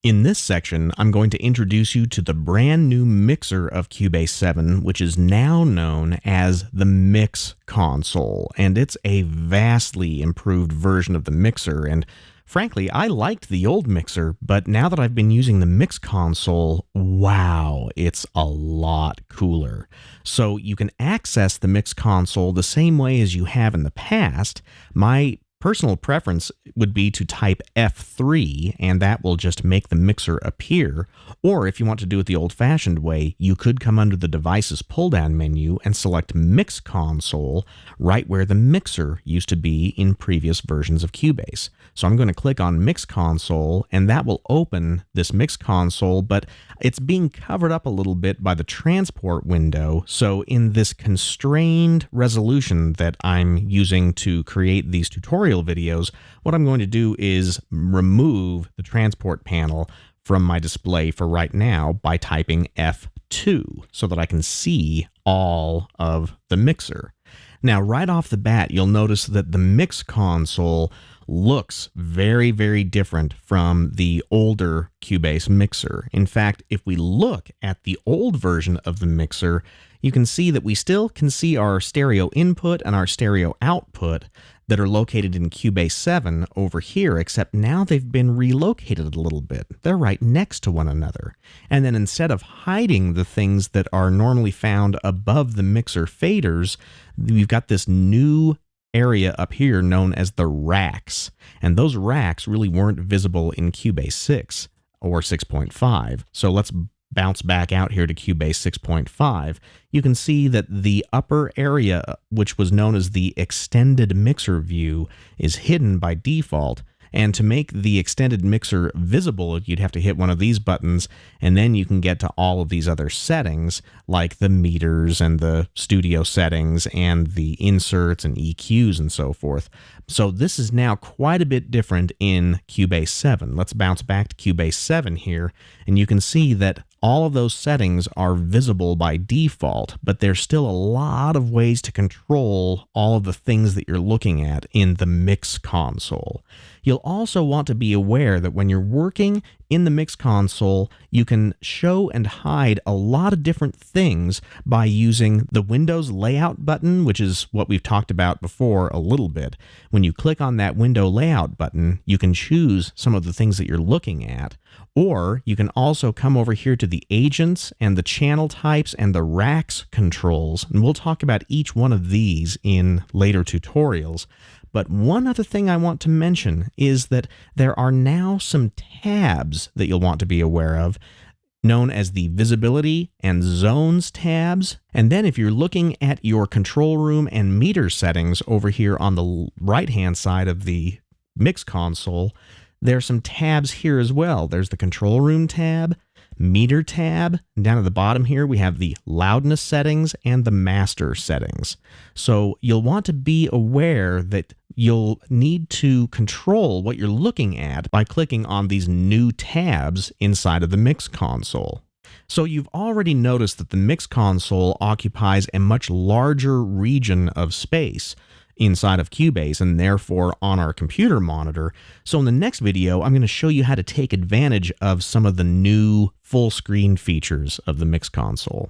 In this section, I'm going to introduce you to the brand new mixer of Cubase 7, which is now known as the MixConsole, and it's a vastly improved version of the mixer. And frankly, I liked the old mixer, but now that I've been using the MixConsole, wow, it's a lot cooler. So you can access the MixConsole the same way as you have in the past. My personal preference would be to type F3, and that will just make the mixer appear. Or if you want to do it the old-fashioned way, you could come under the Devices pull-down menu and select MixConsole right where the mixer used to be in previous versions of Cubase. So I'm going to click on MixConsole, and that will open this MixConsole, but it's being covered up a little bit by the transport window. So in this constrained resolution that I'm using to create these tutorial videos, what I'm going to do is remove the transport panel from my display for right now by typing F2 so that I can see all of the mixer. Now, right off the bat, you'll notice that the MixConsole looks very, very different from the older Cubase mixer. In fact, if we look at the old version of the mixer, you can see that we still can see our stereo input and our stereo output that are located in Cubase 7 over here, except now they've been relocated a little bit. They're right next to one another. And then instead of hiding the things that are normally found above the mixer faders, we've got this new area up here known as the racks. And those racks really weren't visible in Cubase 6 or 6.5. So let's bounce back out here to Cubase 6.5, you can see that the upper area, which was known as the extended mixer view, is hidden by default. And to make the extended mixer visible, you'd have to hit one of these buttons, and then you can get to all of these other settings, like the meters and the studio settings and the inserts and EQs and so forth. So this is now quite a bit different in Cubase 7. Let's bounce back to Cubase 7 here, and you can see that all of those settings are visible by default, but there's still a lot of ways to control all of the things that you're looking at in the MixConsole. You'll also want to be aware that when you're working in the MixConsole, you can show and hide a lot of different things by using the Windows Layout button, which is what we've talked about before a little bit. When you click on that Window Layout button, you can choose some of the things that you're looking at, or you can also come over here to the agents and the channel types and the racks controls, and we'll talk about each one of these in later tutorials. But one other thing I want to mention is that there are now some tabs that you'll want to be aware of, known as the Visibility and Zones tabs. And then if you're looking at your control room and meter settings over here on the right-hand side of the MixConsole, there's some tabs here as well. There's the Control Room tab, Meter tab, and down at the bottom here we have the Loudness settings and the Master settings. So you'll want to be aware that you'll need to control what you're looking at by clicking on these new tabs inside of the MixConsole. So you've already noticed that the MixConsole occupies a much larger region of space inside of Cubase and therefore on our computer monitor. So in the next video, I'm going to show you how to take advantage of some of the new full screen features of the MixConsole.